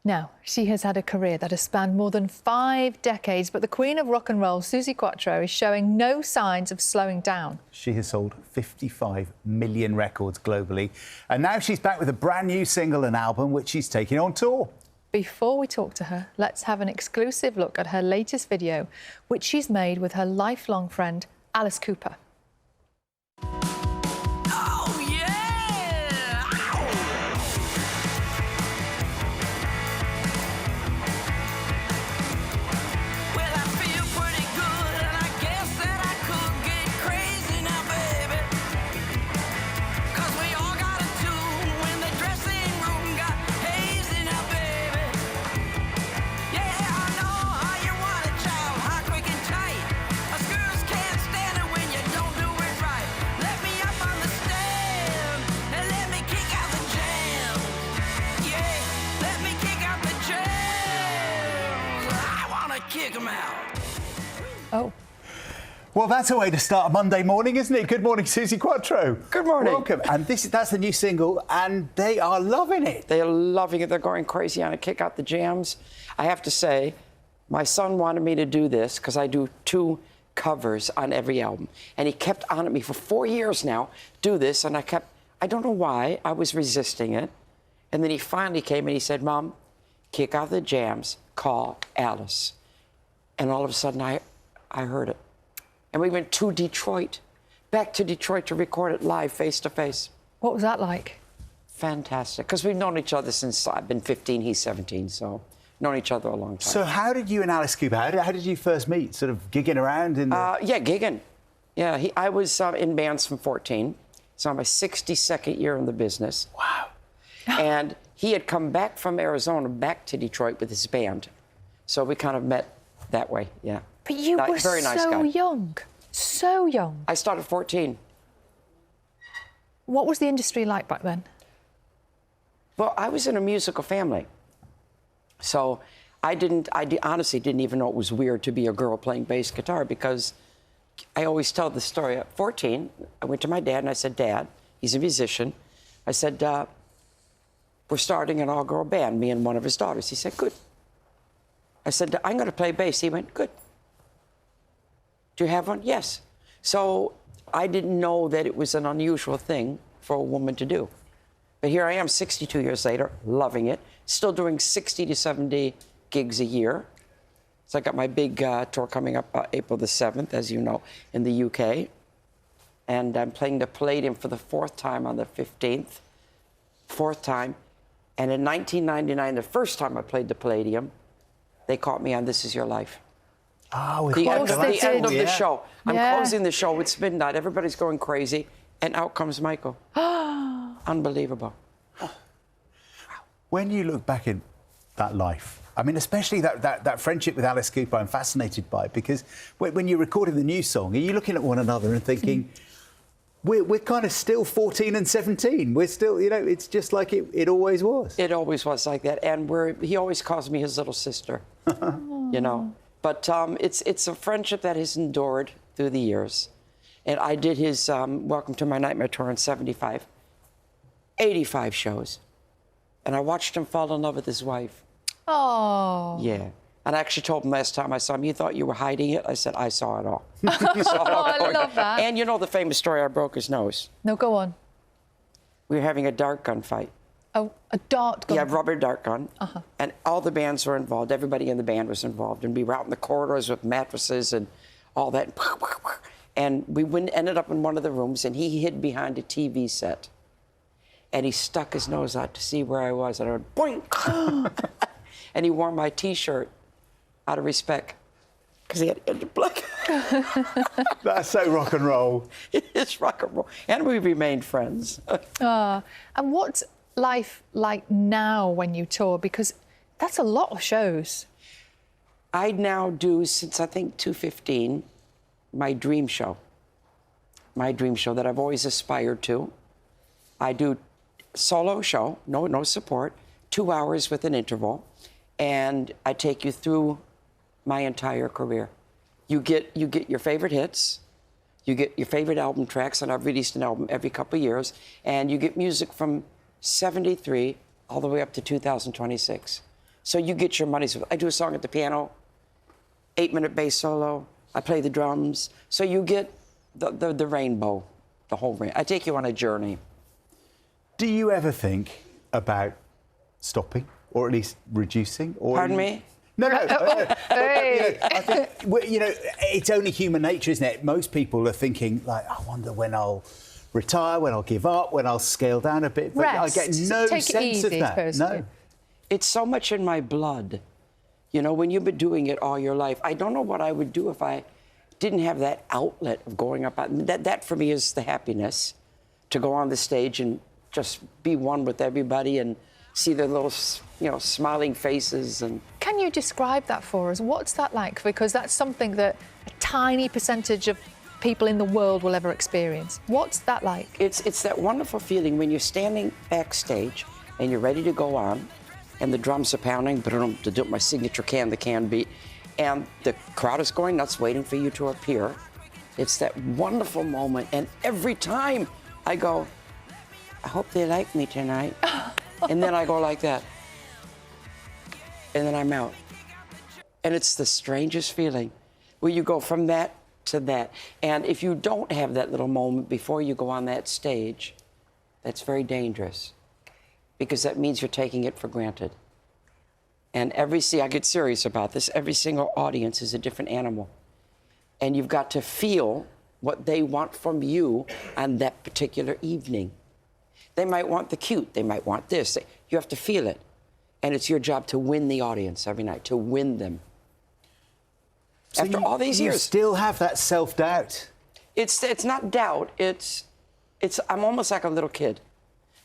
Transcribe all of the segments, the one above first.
Now, she has had a career that has spanned more than 5 decades, but the queen of rock and roll, Suzi Quatro, is showing no signs of slowing down. She has sold 55 million records globally, and now she's back with a brand new single and album, which she's taking on tour. Before we talk to her, let's have an exclusive look at her latest video, which she's made with her lifelong friend, Alice Cooper. Kick 'em out. Oh. Well, that's a way to start a Monday morning, isn't it? Good morning, Suzi Quatro. Good morning. Welcome. And that's the new single, and they are loving it. They are loving it. They're going crazy on it. Kick out the jams. I have to say, my son wanted me to do this because I do 2 covers on every album. And he kept on at me for 4 years now, do this. And I don't know why, I was resisting it. And then he finally came and he said, Mom, kick out the jams, call Alice. And all of a sudden, I heard it. And we went to Detroit, back to Detroit to record it live, face to face. What was that like? Fantastic, because we've known each other since I've been 15, he's 17, so known each other a long time. So how did you and Alice Cooper, how did you first meet? Sort of gigging around in the... Yeah, gigging. Yeah, I was in bands from 14, so I'm my 62nd year in the business. Wow. And he had come back from Arizona, back to Detroit with his band. So we kind of met that way, yeah. But you were very nice so guy. young, so young. I started 14. What was the industry like back then? Well, I was in a musical family. So I honestly didn't even know it was weird to be a girl playing bass guitar, because I always tell the story. At 14, I went to my dad and I said, Dad, he's a musician. I said, we're starting an all-girl band, me and one of his daughters. He said, good. I said, I'm going to play bass. He went, good. Do you have one? Yes. So I didn't know that it was an unusual thing for a woman to do. But here I am 62 years later, loving it, still doing 60 to 70 gigs a year. So I got my big tour coming up April the 7th, as you know, in the UK. And I'm playing the Palladium for the 4th time on the 15th. 4th time. And in 1999, the first time I played the Palladium, they caught me on This Is Your Life. Oh, the end of the show. I'm Yeah. closing the show. It's midnight. Everybody's going crazy. And out comes Michael. Unbelievable. When you look back in that life, I mean, especially that friendship with Alice Cooper, I'm fascinated by it, because when you're recording the new song, are you looking at one another and thinking, we're kind of still 14 and 17. We're still, you know, it's just like it always was. It always was like that. And he always calls me his little sister, you know. But it's a friendship that has endured through the years. And I did his Welcome to My Nightmare tour in 75, 85 shows. And I watched him fall in love with his wife. Oh. Yeah. And I actually told him last time I saw him, you thought you were hiding it? I said, I saw it all. Oh, I love that. And you know the famous story, I broke his nose. No, go on. We were having a dart gun fight. Oh, a dart gun. Yeah, rubber dart gun. And all the bands were involved. Everybody in the band was involved. And we were out in the corridors with mattresses and all that. And we ended up in one of the rooms, and he hid behind a TV set. And he stuck his nose out to see where I was. And I went, boink! And he wore my T-shirt out of respect, because he had black. That's so rock and roll. It's rock and roll. And we remained friends. And what's life like now when you tour? Because that's a lot of shows. I now do, since I think 2015, my dream show. My dream show that I've always aspired to. I do solo show, no support, 2 hours with an interval, and I take you through my entire career. You get your favorite hits, you get your favorite album tracks, and I've released an album every couple of years, and you get music from 73 all the way up to 2026. So you get your money's worth. I do a song at the piano, 8-minute bass solo. I play the drums. So you get the rainbow, the whole rainbow. I take you on a journey. Do you ever think about stopping, or at least reducing? Or Pardon me? No. Hey. I think, it's only human nature, isn't it? Most people are thinking, like, I wonder when I'll retire, when I'll give up, when I'll scale down a bit. But Rest. I get no Take it sense of easy, that. personally. No. It's so much in my blood. You know, when you've been doing it all your life, I don't know what I would do if I didn't have that outlet of going up. That for me is the happiness, to go on the stage and just be one with everybody and see their little, smiling faces. And Can you describe that for us? What's that like? Because that's something that a tiny percentage of people in the world will ever experience. What's that like? it's that wonderful feeling when you're standing backstage and you're ready to go on, and the drums are pounding, to do my signature the can beat, and the crowd is going nuts waiting for you to appear. It's that wonderful moment, and every time I go, I hope they like me tonight. And then I go like that. And then I'm out. And it's the strangest feeling where you go from that to that. And if you don't have that little moment before you go on that stage, that's very dangerous, because that means you're taking it for granted. And I get serious about this, every single audience is a different animal. And you've got to feel what they want from you on that particular evening. They might want the cute, they might want this. You have to feel it. And it's your job to win the audience every night, to win them. So After all these years. You still have that self-doubt? It's not doubt, I'm almost like a little kid.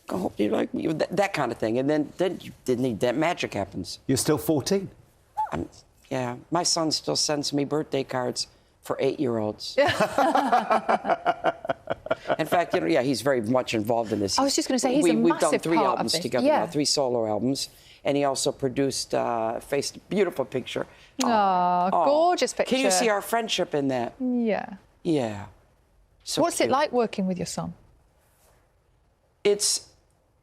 I hope you like me, that kind of thing. And then that magic happens. You're still 14? Yeah, my son still sends me birthday cards for 8-year-olds. In fact, he's very much involved in this. I was just going to say, he's a We've done massive 3 part of albums this. together now, 3 solo albums. And he also produced, faced a beautiful picture. Oh, gorgeous picture. Can you see our friendship in that? Yeah. Yeah. So What's cute. it like working with your son? It's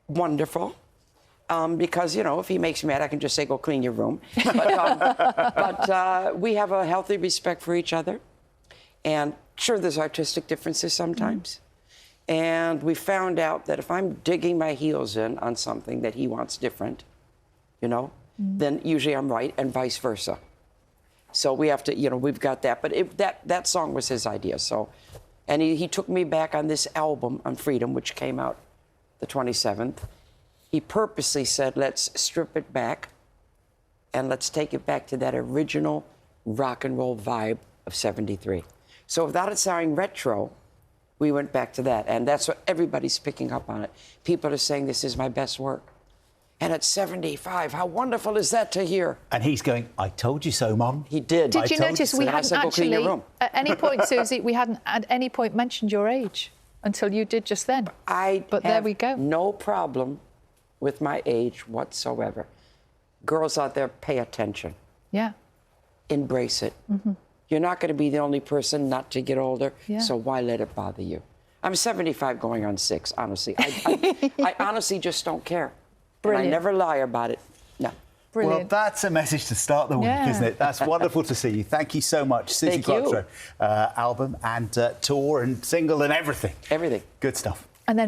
wonderful. Because, if he makes me mad, I can just say, go clean your room. But we have a healthy respect for each other. And sure, there's artistic differences sometimes. And we found out that if I'm digging my heels in on something that he wants different, then usually I'm right, and vice versa. So we have to, we've got that. But that song was his idea. And he took me back on this album, on Freedom, which came out the 27th. He purposely said, let's strip it back and let's take it back to that original rock and roll vibe of '73. So without it sounding retro, we went back to that. And that's what everybody's picking up on it. People are saying this is my best work. And at 75, how wonderful is that to hear? And he's going, I told you so, Mum. He did. Did you notice we hadn't actually, at any point, Suzi, we hadn't at any point mentioned your age until you did just then. But there we go. No problem with my age whatsoever. Girls out there, pay attention. Yeah. Embrace it. You're not going to be the only person not to get older, so why let it bother you? I'm 75 going on 6, honestly. I honestly just don't care. Brilliant. And I never lie about it. No. Brilliant. Well, that's a message to start the week, isn't it? That's wonderful to see you. Thank you so much. Suzi Quatro, album and tour and single and everything. Everything. Good stuff.